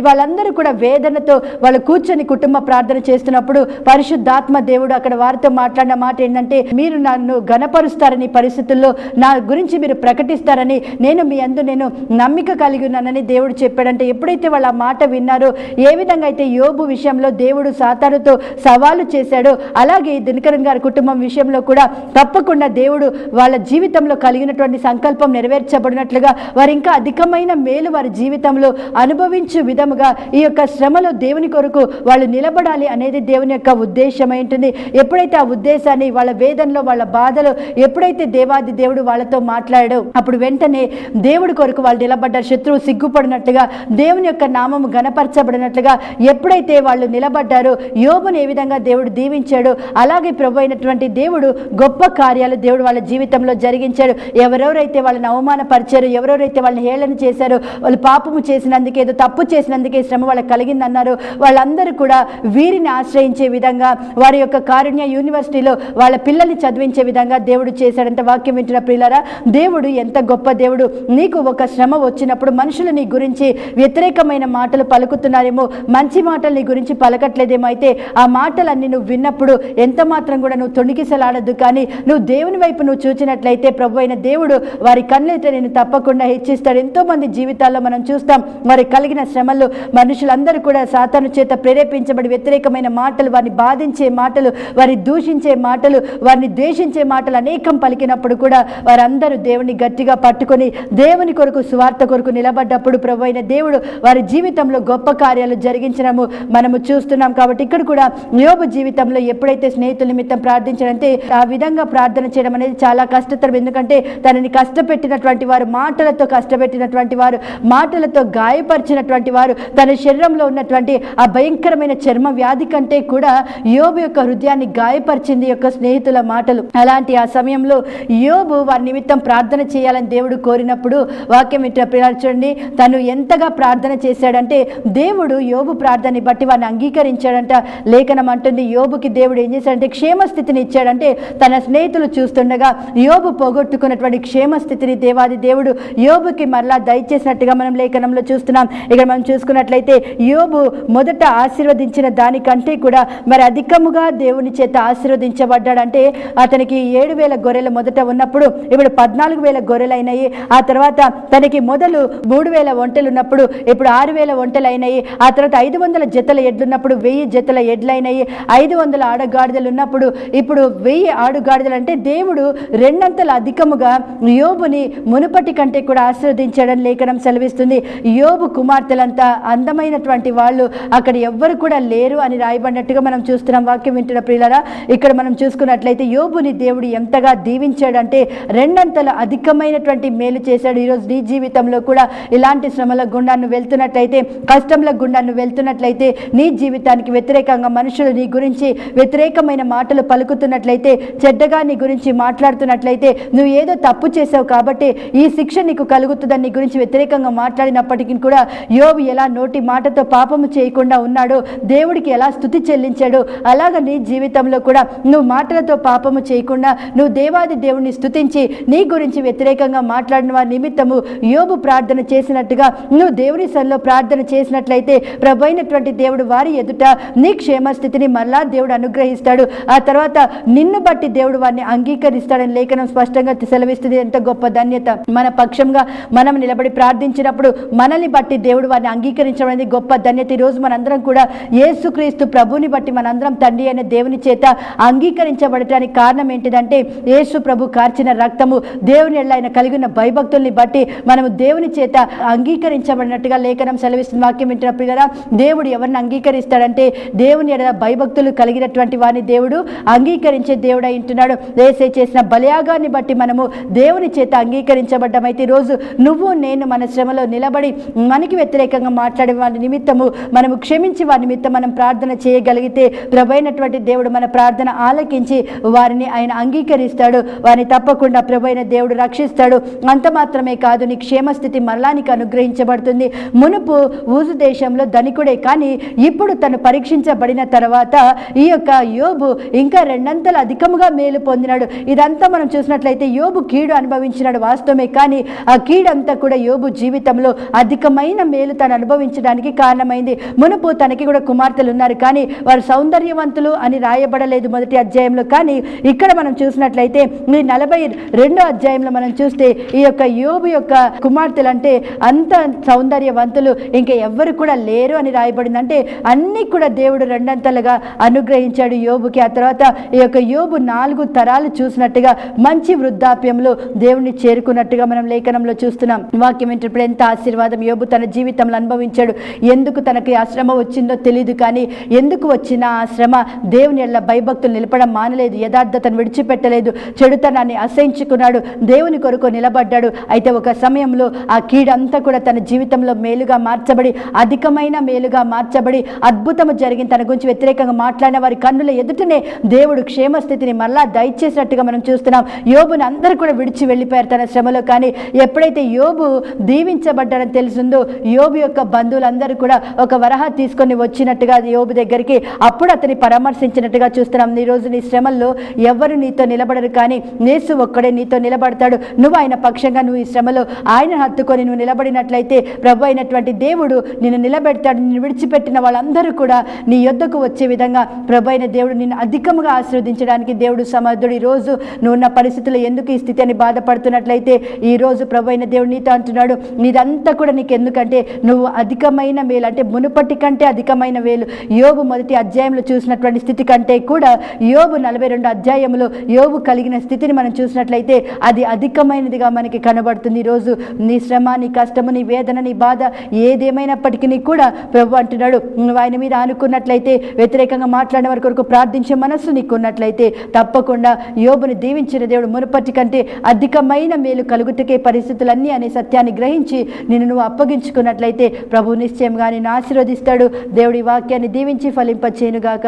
వాళ్ళందరూ కూడా వేదనతో వాళ్ళు కూర్చొని కుటుంబ ప్రార్థన చేస్తున్నప్పుడు పరిశుద్ధాత్మ దేవుడు అక్కడ వారితో మాట్లాడిన మాట ఏంటంటే, మీరు నన్ను గణపరుస్తారని పరిస్థితుల్లో నా గురించి మీరు ప్రకటిస్తారని నేను మీ అందు నేను నమ్మిక కలిగి ఉన్నానని దేవుడు చెప్పాడంటే, ఎప్పుడైతే వాళ్ళు ఆ మాట విన్నారో, ఏ విధంగా అయితే యోబు విషయంలో దేవుడు సాతానుతో సవాలు చేశాడో అలాగే దినకరన్ గారి కుటుంబం విషయంలో కూడా తప్పకుండా దేవుడు వాళ్ళ జీవితంలో కలిగినటువంటి సంకల్పం నెరవేర్చబడినట్లుగా వారు ఇంకా అధికమైన మేలు వారి జీవితంలో అనుభవించు విధముగా ఈ యొక్క శ్రమలో దేవుని కొరకు వాళ్ళు నిలబడాలి అనేది దేవుని యొక్క ఉద్దేశం ఏంటుంది. ఎప్పుడైతే ఆ ఉద్దేశాన్ని వాళ్ళ వేదనలో, వాళ్ళ బాధలో ఎప్పుడైతే దేవాది దేవుడు వాళ్ళతో మాట్లాడాడో అప్పుడు వెంటనే దేవుడి కొరకు వాళ్ళు నిలబడ్డారు. శత్రువు సిగ్గుపడినట్టుగా, దేవుని యొక్క నామము గణపరచబడినట్లుగా ఎప్పుడైతే వాళ్ళు నిలబడ్డారో యోబు యోబుని ఏ విధంగా దేవుడు దీవించాడు, అలాగే ప్రభు అయినటువంటి దేవుడు గొప్ప కార్యాలు దేవుడు వాళ్ళ జీవితంలో జరిగించాడు. ఎవరెవరైతే వాళ్ళని అవమానపరిచారు, ఎవరెవరైతే వాళ్ళని హేళన చేశారో, వాళ్ళు పాపము చేసినందుకే, ఏదో తప్పు చేసినందుకే శ్రమ వాళ్ళకి కలిగిందన్నారు, వాళ్ళందరూ కూడా వీరిని ఆశ్రయించే విధంగా వారి యొక్క కారుణ్య యూనివర్సిటీలో వాళ్ళ పిల్లల్ని చదివించే విధంగా దేవుడు చేశాడంటే వాక్యం వింటున్న ప్రియులారా, దేవుడు ఎంత గొప్ప దేవుడు. నీకు ఒక శ్రమ వచ్చినప్పుడు మనుషులు నీ గురించి వ్యతిరేకమైన మాటలు పలుకుతున్నారేమో, మంచి మాటలు నీ గురించి పలకట్లేదేమో, అయితే ఆ మాటలన్నీ నువ్వు విన్నప్పుడు ఎంత మాత్రం కూడా నువ్వు తొణికిసలాడద్దు. కానీ నువ్వు దేవుని వైపు నువ్వు చూచినట్లయితే ప్రభు అయిన దేవుడు వారి కళ్ళైతే నేను తప్పకుండా హెచ్చిస్తాడు. ఎంతో మంది జీవితాల్లో మనం చూస్తాం, వారి కలిగిన శ్రమలు మనుషులందరూ కూడా సాతాను చేత ప్రేరేపించబడి వ్యతిరేకమైన మాటలు, వారిని బాధించే మాటలు, వారిని దూషించే మాటలు, వారిని ద్వేషించే మాటలు అనేకం పలికినప్పుడు కూడా వారందరూ దేవుని గట్టిగా పట్టుకొని దేవుని కొరకు సువార్త కొరకు నిలబడ్డప్పుడు ప్రభు అయిన దేవుడు వారి జీవితంలో గొప్ప కార్యాలు జరిగించడము మనము చూస్తున్నాం. కాబట్టి ఇక్కడ కూడా యోబు జీవితంలో ఎప్పుడైతే స్నేహితుల నిమిత్తం ప్రార్థించాడంటే ఆ విధంగా ప్రార్థన చేయడం అనేది చాలా కష్టతరం. ఎందుకంటే తనని కష్టపెట్టినటువంటి వారు, మాటలతో కష్టపెట్టినటువంటి వారు, మాటలతో గాయపరిచినటువంటి వారు, తన శరీరంలో ఉన్నటువంటి ఆ భయంకరమైన చర్మ వ్యాధి కంటే కూడా యోబు యొక్క హృదయాన్ని గాయపరిచింది యొక్క స్నేహితుల మాటలు. అలాంటి ఆ సమయంలో యోబు వారి నిమిత్తం ప్రార్థన చేయాలని దేవుడు కోరినప్పుడు వాక్యం ఇట్లా చూడండి, తను ఎంతగా ప్రార్థన చేశాడంటే దేవుడు యోబు ప్రార్థనని బట్టి వారిని అంగీకరించాడంట. లేఖనం అంటుంది, యోబుకి దేవుడు ఏం చేశాడంటే క్షేమస్థితిని ఇచ్చాడంటే తన స్నేహితులు చూస్తుండగా యోబు పోగొట్టుకున్నటువంటి క్షేమస్థితిని దేవాది దేవుడు యోబుకి మరలా దయచేసినట్టుగా మనం లేఖనంలో చూస్తున్నాం. ఇక్కడ మనం చూసుకున్నట్లయితే యోబు మొదట ఆశీర్వదించిన దానికంటే కూడా మరి అధికముగా దేవుని చేత ఆశీర్వదించబడ్డాడంటే అతనికి 7,000 గొర్రెలు మొదట ఉన్నప్పుడు ఇప్పుడు 14,000 గొర్రెలు అయినాయి. ఆ తర్వాత తనకి మొదలు 3,000 ఒంటెలు ఉన్నప్పుడు ఇప్పుడు 6,000 ఒంటెలు అయినాయి. ఆ తర్వాత 500 జతల ఎడ్లున్నప్పుడు 1000 జతల ఎడ్లు అయినాయి. 500 ఆడగాడిదలు ఉన్నప్పుడు ఇప్పుడు 1000 ఆడుగాడిదలు. అంటే దేవుడు రెండంతలు అధికముగా యోబుని మునుపటి కంటే కూడా ఆశీర్వదించాడని లేఖనం సెలవిస్తుంది. యోబు కుమార్తెలంతా అందమైనటువంటి వాళ్ళు అక్కడ ఎవ్వరు కూడా లేరు అని రాయబడినట్టుగా మనం చూస్తున్నాం. వాక్యం వింటున్న ప్రియులారా, ఇక్కడ మనం చూసుకున్నట్లయితే యోబుని దేవుడు ఎంతగా దీవించాడంటే రెండంతల అధికమైనటువంటి మేలు చేశాడు. ఈరోజు నీ జీవితంలో కూడా ఇలాంటి శ్రమల గుండాన్ని వెళ్తున్నట్లయితే, కష్టంల గుండాన్ని వెళ్తున్నట్లయితే, నీ జీవితానికి వ్యతిరేకంగా మనుషులు నీ గురించి వ్యతిరేకమైన మాటలు పలుకుతున్నట్లయితే, చెడ్డగా నీ గురించి మాట్లాడుతున్నట్లయితే, నువ్వు ఏదో తప్పు చేసావు కాబట్టి ఈ శిక్ష నీకు కలుగుతుందని నీ గురించి వ్యతిరేకంగా మాట్లాడినప్పటికీ కూడా యోబు ఎలా నోటి మాటతో పాపము చేయకుండా ఉన్నాడో, దేవుడికి ఎలా స్తుతి చెల్లించాడో, అలాగ నీ జీవితంలో కూడా నువ్వు మాటలతో పాపము చేయకుండా నువ్వు దేవాది దేవుడిని స్తుతించి నీ గురించి వ్యతిరేకంగా మాట్లాడిన వారి నిమిత్తము యోబు ప్రార్థన చేసినట్టుగా నువ్వు దేవుని సన్నిధిలో ప్రార్థన చేసినట్లయితే ప్రభు అయినటువంటి దేవుడు వారి ఎదుట నీ క్షేమస్థితిని మరలా దేవుడు అనుగ్రహిస్తాడు. ఆ తర్వాత నిన్ను బట్టి దేవుడు వారిని అంగీకరిస్తాడని లేఖనం స్పష్టంగా సెలవిస్తుంది. ఎంత గొప్ప ధన్యత! మన పక్షంగా మనం నిలబడి ప్రార్థించినప్పుడు మనల్ని బట్టి దేవుడు వారిని అంగీకరించడం అనేది గొప్ప ధన్యత. ఈరోజు మనందరం కూడా యేసుక్రీస్తు ప్రభుని బట్టి మనందరం తండ్రి అయిన దేవుని చేత అంగీకరించబడటానికి కారణం ఏంటిదంటే యేసు ప్రభు కార్చిన రక్తము, దేవుని ఎడల ఆయన కలిగి ఉన్న భయభక్తుల్ని బట్టి మనము దేవుని చేత అంగీకరించబడినట్టుగా లేఖనం సెలవిస్తుంది. వాక్యం వింటున్న ప్రియులారా, దేవుడు ఎవరిని అంగీకరిస్తాడంటే దేవుని ఎడల భయభక్తులు కలిగినటువంటి వారిని దేవుడు అంగీకరించే దేవుడు అయి ఉంటున్నాడు. యేసే చేసిన బలియాగాన్ని బట్టి మనము దేవుని చేత అంగీకరించబడ్డమైతే ఈరోజు నువ్వు నేను మన శ్రమలో నిలబడి మనకి వ్యతిరేకంగా మాట్లాడే వారి నిమిత్తము మనము క్షమించి వారి నిమిత్తం మనం ప్రార్థన చేయగలిగితే ప్రభైనటువంటి దేవుడు మన ప్రార్థన ఆలకించి వారిని ఆయన అంగీకరిస్తాడు. వారిని తప్పకుండా ప్రభైన దేవుడు రక్షిస్తాడు. అంత మాత్రమే కాదు, నీ క్షేమస్థితి మరలా నీకు అనుగ్రహించబడుతుంది. మునుపు ఊజు దేశంలో ధనికుడే, కానీ ఇప్పుడు తను పరీక్షించబడిన తర్వాత ఈ యొక్క యోబు ఇంకా రెండంతలు అధికముగా మేలు పొందినాడు. ఇదంతా మనం చూసినట్లయితే యోబు కీడు అనుభవించినాడు వాస్తవమే, కానీ ఆ కీడంతా కూడా యోబు జీవితంలో అధికమైన మేలు తను అనుభవించడానికి కారణమైంది. మునుపు తనకి కూడా కుమార్తెలు ఉన్నారు, కానీ వారు సౌందర్యవంతులు అని రాయబడలేదు మొదటి అధ్యాయంలో. కానీ ఇక్కడ మనం చూసినట్లయితే 42వ అధ్యాయంలో మనం చూస్తే ఈ యొక్క యోబు యొక్క కుమార్తెలు అంటే అంత సౌందర్యవంతులు ఇంకా ఎవ్వరు కూడా లేరు అని రాయబడింది. అంటే అన్ని కూడా దేవుడు రెండంతలుగా అనుగ్రహించాడు యోబుకి. ఆ తర్వాత ఈ యొక్క యోబు 4 తరాలు చూసినట్టుగా మంచి వృద్ధాప్యంలో దేవుణ్ణి చేరుకున్నట్టుగా మనం లేఖనంలో చూస్తున్నాం. వాక్యం ఏంటంటే ఎంత ఆశీర్వాదం యోబు తన జీవితంలో అనుభవించాడు. ఎందుకు తనకి ఆ శ్రమ వచ్చిందో తెలియదు, కానీ ఎందుకు వచ్చిన ఆ శ్రమ దేవుని ఎడల భయభక్తులు నిలపడం మానలేదు, యథార్థతను విడిచిపెట్టలేదు, చెడుతనాన్ని అసహించుకున్నాడు, దేవుని కొరకు నిలబడ్డాడు. అయితే ఒక సమయంలో ఆ కీడంతా కూడా తన జీవితంలో మేలుగా మార్చబడి, అధికమైన మేలుగా మార్చబడి, అద్భుతము జరిగింది. తన గురించి గురించి వ్యతిరేకంగా మాట్లాడిన వారి కన్నుల ఎదుటనే దేవుడు క్షేమస్థితిని మళ్ళా దయచేసినట్టుగా మనం చూస్తున్నాం. యోబుని అందరూ కూడా విడిచి వెళ్ళిపోయారు తన శ్రమలో. కానీ ఎప్పుడైతే యోబు దీవించబడ్డాడని తెలుసుందో యోబు యొక్క బంధువులందరూ కూడా ఒక వరహ తీసుకొని వచ్చినట్టుగా యోబు దగ్గరికి అప్పుడు అతని పరామర్శించినట్టుగా చూస్తున్నాం. ఈరోజు నీ శ్రమల్లో ఎవరు నీతో నిలబడరు, కానీ యేసు ఒక్కడే నీతో నిలబడతాడు. నువ్వు ఆయన పక్షంగా నువ్వు ఈ శ్రమలో ఆయన హత్తుకొని నువ్వు నిలబడినట్లయితే ప్రభు అయినటువంటి దేవుడు నిన్ను నిలబెడతాడు. నిన్ను విడిచిపెట్టిన వాళ్ళందరూ కూడా నీ యొద్దకు వచ్చే విధంగా ప్రభు అయిన దేవుడు నిన్ను అధికంగా ఆశీర్వదించడానికి దేవుడు సమర్థుడు. ఈరోజు నువ్వు ఉన్న పరిస్థితుల్లో ఎందుకు ఈ స్థితి అని బాధపడుతున్నట్లయితే ఈరోజు ప్రభు అయిన దేవుడు నీతో అంటున్నాడు, నీదంతా కూడా నీకు ఎందుకంటే నువ్వు అధికమైన మేలు అంటే మునుపటి కంటే అధికమైన వేలు. యోబు మొదటి అధ్యాయంలో చూసినటువంటి స్థితి కంటే కూడా యోబు 42 అధ్యాయంలో యోబు కలిగిన స్థితిని మనం చూసినట్లయితే అది అధికమైనదిగా మనకి కనబడుతుంది. ఈరోజు నీ శ్రమ, నీ కష్టము, నీ వేదన, నీ బాధ ఏదేమైనప్పటికీ కూడా ప్రభు అంటున్నాడు, నువ్వు ఆయన మీద ఆనుకున్నట్లయితే, వ్యతిరేకంగా మాట్లాడిన వారి కొరకు ప్రార్థించే మనస్సు నీకు ఉన్నట్లయితే తప్పకుండా యోబుని దీవించిన దేవుడు మునుపటి కంటే అధికమైన మేలు కలుగుటకే పరిస్థితులన్నీ అనే సత్యాన్ని గ్రహించి నిన్ను నువ్వు అప్పగించుకున్నట్లయితే ప్రభు నిశ్చయంగా నిన్ను ఆశీర్వదిస్తాడు. దేవుడి వాక్యాన్ని దీవించి ఫలింపచేయునుగాక.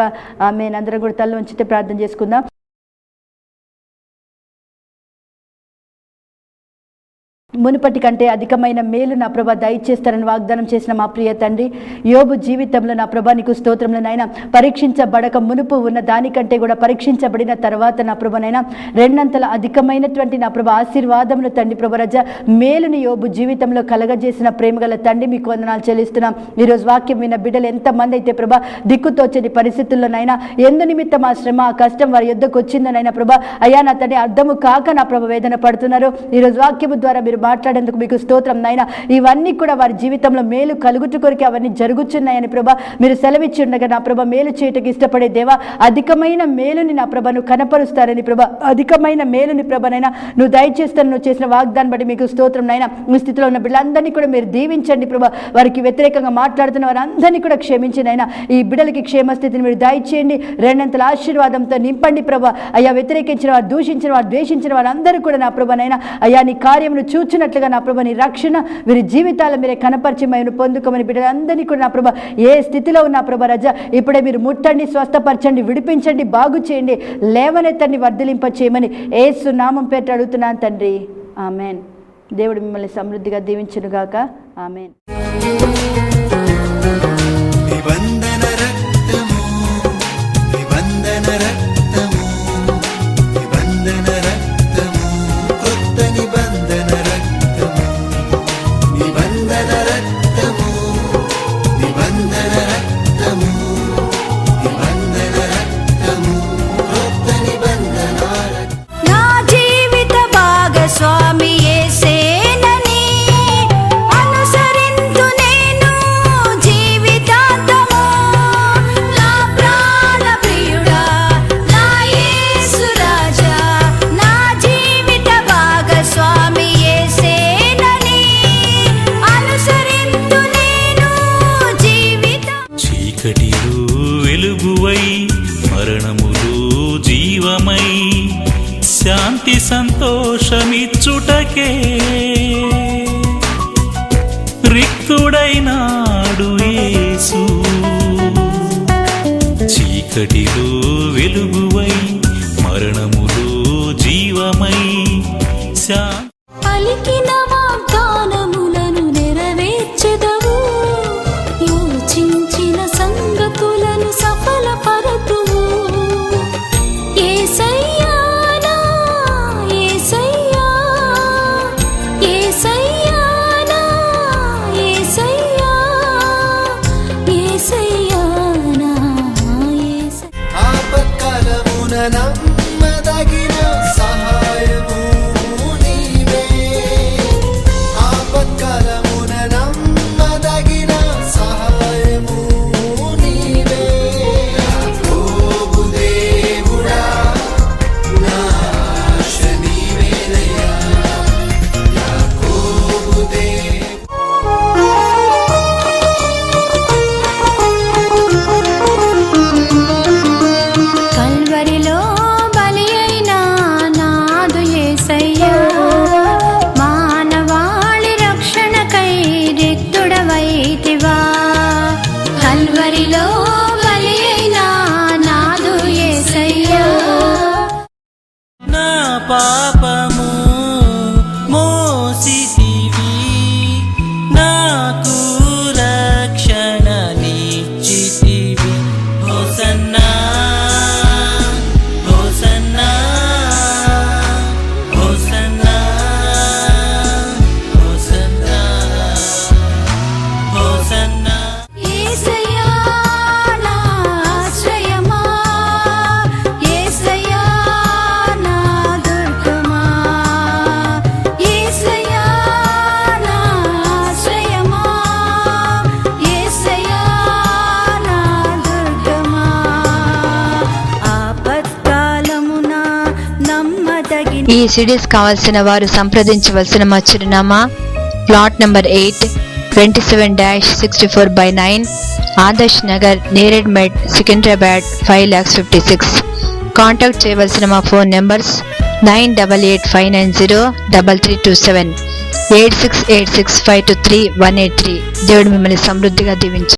ఆమేన్. అందరం కూడా తల వంచితే ప్రార్థన చేసుకుందాం. మునుపటి కంటే అధికమైన మేలు నా ప్రభ దయచేస్తారని వాగ్దానం చేసిన మా ప్రియ తండ్రి, యోబు జీవితంలో నా ప్రభా నీకు స్తోత్రములనైనా పరీక్షించబడక మునుపు ఉన్న దానికంటే కూడా పరీక్షించబడిన తర్వాత నా ప్రభనైనా రెండంతల అధికమైనటువంటి నా ప్రభ ఆశీర్వాదములు తండ్రి ప్రభ రజ మేలుని యోబు జీవితంలో కలగజేసిన ప్రేమగల తండ్రి మీకు వందనాలు చెల్లిస్తున్నాం. ఈరోజు వాక్యం విన్న బిడ్డలు ఎంతమంది అయితే ప్రభ దిక్కుతోచని పరిస్థితుల్లోనైనా ఎందు నిమిత్తం ఆ శ్రమ, ఆ కష్టం వారి యొద్దకు వచ్చిందనైనా ప్రభ అయ్యా నా తండ్రి అర్థము కాక నా ప్రభ వేదన పడుతున్నారు. ఈరోజు వాక్యము ద్వారా మీరు మాట్లాడేందుకు మీకు స్తోత్రం నాయన. ఇవన్నీ కూడా వారి జీవితంలో మేలు కలుగుట కొరికి అవన్నీ జరుగుతున్నాయని ప్రభా మీరు సెలవిచ్చి ఉండగా నా ప్రభ మేలు చేయటకు ఇష్టపడే దేవా అధికమైన మేలుని నా ప్రభ నువ్వు కనపరుస్తారని ప్రభ అధికమైన మేలుని ప్రభనైనా నువ్వు దయచేస్తాను. నువ్వు చేసిన వాగ్దాన్ని బట్టి మీకు స్తోత్రం నాయన. ఈ స్థితిలో ఉన్న బిడ్డలందరినీ కూడా మీరు దీవించండి ప్రభ. వారికి వ్యతిరేకంగా మాట్లాడుతున్న వారందరినీ కూడా క్షమించినైనా ఈ బిడ్డలకి క్షేమస్థితిని మీరు దయచేయండి. రెండంతల ఆశీర్వాదంతో నింపండి ప్రభ. అయ్యా వ్యతిరేకించిన వారు, దూషించిన వారు, ద్వేషించిన వారందరూ కూడా నా ప్రభనైనా అయ్యా నీ కార్యమును చూచినట్లుగా నా ప్రభ నీ రక్షణ వీరి జీవితాల మీరే కనపరిచి మేము పొందుకోమని బిడ్డలందరినీ కూడా నా ప్రభ ఏ స్థితిలో ఉన్న ప్రభ రజ ఇప్పుడే మీరు ముట్టండి, స్వస్థపరచండి, విడిపించండి, బాగు చేయండి, లేవనెత్తండి, వర్ధిలింప చేయమని యేసు నామం పేట అడుగుతున్నాను తండ్రి. ఆమెన్. దేవుడు మిమ్మల్ని సమృద్ధిగా దీవించునుగాక. ఆమెన్. శాంతి సంతోషమిచ్చుటకే రిక్తుడైనాడు యేసు. చీకటిలో వెలుగువై మరణములో జీవమై పలికిన వాగ్దానములను నెరవేర్చెదవు, యోచించిన సంగతులను సఫలపరతువు. యేసయ్యా నమ్మదగిన సహాయము నీవే. ఈ సిడీస్ కావాల్సిన వారు సంప్రదించవలసిన మా చిరునామా plot number 8 27-64/9 Adarsh Nagar, Neredmet, Secunderabad 5,56,000. Contact చేయవలసిన మా ఫోన్ నెంబర్స్ 9885903327, 8686523183. దేవుడు మిమ్మల్ని సమృద్ధిగా దీవించు.